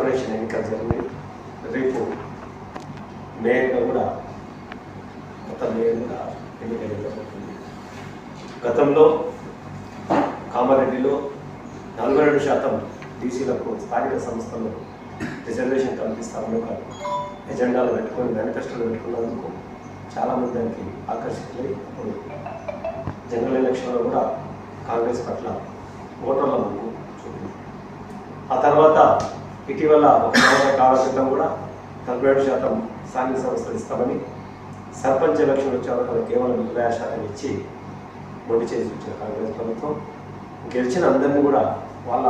Corporation ఎన్నికలు జరిగినాయి. రేపు మేయర్గా కూడా కొత్త మేయర్ కూడా ఎన్నిక జరుగుతుంది. గతంలో కామారెడ్డిలో 42% బీసీలకు స్థానిక సంస్థలు రిజర్వేషన్ కల్పిస్తామని ఒక ఎజెండాలు పెట్టుకొని మేనిఫెస్టోలు పెట్టుకున్నందుకు చాలామంది దానికి ఆకర్షితులై అప్పుడు జనరల్ ఎలక్షన్లో కూడా కాంగ్రెస్ పట్ల ఓటర్ల ముందు చూపింది. ఆ తర్వాత ఇటీవల ఒక కాల క్రితం కూడా 47% స్థానిక సంస్థలు ఇస్తామని సర్పంచ్ ఎలక్షన్ వచ్చే వాళ్ళకి కేవలం 20% ఇచ్చి మొండి చేసి వచ్చిన కాంగ్రెస్ ప్రభుత్వం గెలిచిన అందరినీ కూడా వాళ్ళ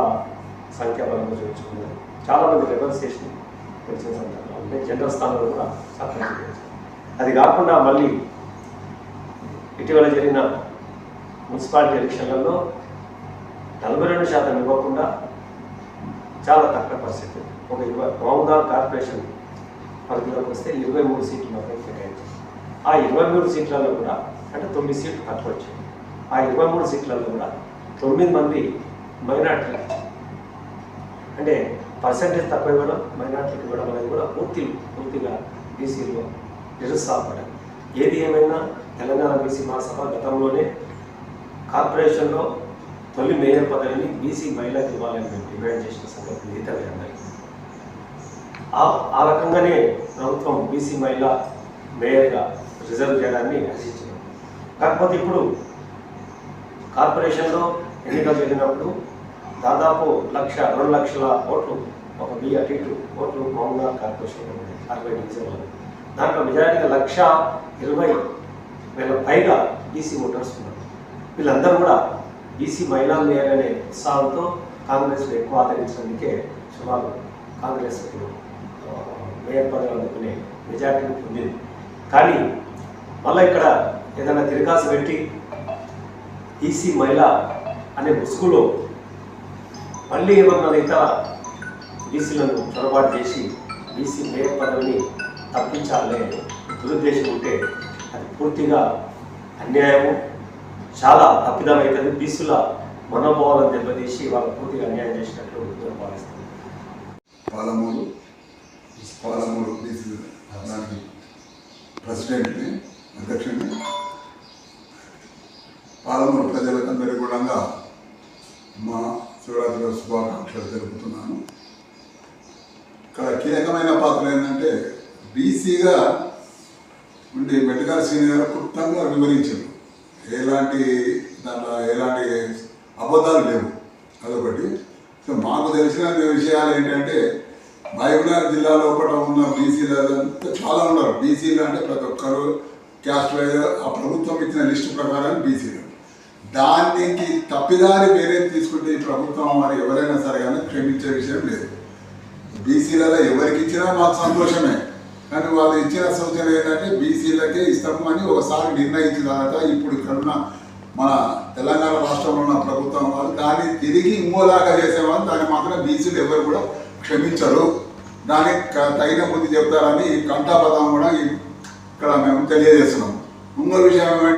సంఖ్యాబలంగా చూపించుకున్నారు. చాలామంది రివర్స్ చేసి గెలిచిన సందర్భాలు అంటే జనరల్ స్థానంలో కూడా సర్పంచ్ గెలిచారు. అది కాకుండా మళ్ళీ ఇటీవల జరిగిన మున్సిపాలిటీ ఎలక్షన్లలో 42% ఇవ్వకుండా చాలా తక్కువ పరిస్థితి ఒక 20 మామూలుగా కార్పొరేషన్ పరిధిలోకి వస్తే 23 సీట్లు మాత్రం కేటాయించారు. ఆ 23 సీట్లలో కూడా అంటే 9 సీట్లు తక్కువ వచ్చాయి. ఆ 23 సీట్లలో కూడా 9 మంది మైనార్టీలు అంటే పర్సంటేజ్ తక్కువ ఇవ్వడం, మైనార్టీలకు ఇవ్వడం అనేది కూడా పూర్తిగా బీసీలో నిరుత్సాహపడ్డారు. ఏది ఏమైనా తెలంగాణ బీసీ మహాసభ గతంలోనే కార్పొరేషన్లో తొలి మేయర్ పదవిని బీసీ మహిళలకు ఇవ్వాలని మేము డిమాండ్ చేసిన సంగతి మిగతావి అందరికీ. ఆ రకంగానే ప్రభుత్వం బీసీ మహిళ మేయర్గా రిజర్వ్ చేయడాన్ని ఆశించింది. కాకపోతే ఇప్పుడు కార్పొరేషన్లో ఎన్నికలు జరిగినప్పుడు దాదాపు 2 లక్షల ఓట్లు ఒక అటు ఇటు ఓట్లు మామూలుగా కార్పొరేషన్లో 60 డివిజన్లు. దాంట్లో మెజారిటీగా 1,20,000 పైగా బీసీ ఓటర్స్ ఉన్నారు. వీళ్ళందరూ కూడా బీసీ మహిళా మేయర్ అనే ఉత్సాహంతో కాంగ్రెస్ను ఎక్కువ ఆదరించడానికే సుమారు కాంగ్రెస్ మేయర్ పదవి అందుకునే మెజారిటీని పొందింది. కానీ మళ్ళీ ఇక్కడ ఏదైనా తిరగాసు పెట్టి బీసీ మహిళ అనే ముసుగులో మళ్ళీ ఏమన్నా ఇతర బీసీలను చొరబాటు చేసి బీసీ మేయర్ పదవిని తప్పించాలనే దురుద్దేశం ఉంటే అది పూర్తిగా అన్యాయము, చాలా తప్పిదమవుతుంది. బీసీల మనోభావాలను దెబ్బతీసి వాళ్ళు పూర్తిగా అన్యాయం చేసినట్లు నేను భావిస్తాను. పాలమూరు బీసీ దానికి ప్రెసిడెంట్ని, అధ్యక్షుడిని, పాలమూరు ప్రజలకందరికీ కూడా మా శివరాత్రి శుభాకాంక్షలు తెలుపుతున్నాను. ఇక్కడ కీలకమైన పాత్ర ఏంటంటే బీసీగా ఉండి మెట్టిగారి సీనియర్ క్లుప్తంగా వివరించారు. దాంట్లో ఎలాంటి అబద్ధాలు లేవు. అదొకటి. సో మాకు తెలిసిన విషయాలు ఏంటంటే మహబూబ్నగర్ జిల్లా లోపల ఉన్న బీసీలు చాలా ఉన్నారు. బీసీలు అంటే ప్రతి ఒక్కరు క్యాస్ట్ వైజ్ ఆ ప్రభుత్వం ఇచ్చిన లిస్టు ప్రకారం బీసీలు. దానికి తప్పిదారి వేరే తీసుకుంటే ఈ ప్రభుత్వం మరి ఎవరైనా సరే కానీ క్షమించే విషయం లేదు. బీసీలలో ఎవరికి ఇచ్చినా మాకు సంతోషమే. కానీ వాళ్ళు ఇచ్చిన సూచన ఏంటంటే బీసీలకే ఇస్తాము అని ఒకసారి నిర్ణయించిన తర్వాత ఇప్పుడు ఇక్కడున్న మన తెలంగాణ రాష్ట్రంలో ఉన్న ప్రభుత్వం వాళ్ళు దాన్ని తిరిగి ఇంకోలాగా చేసేవాళ్ళు దాన్ని మాత్రం బీసీలు ఎవరు కూడా క్షమించరు. దానికి తగిన బుద్ధి చెప్తారని కంఠాపదం కూడా ఇక్కడ మేము తెలియజేస్తున్నాము. ఇంకో విషయం ఏమంటే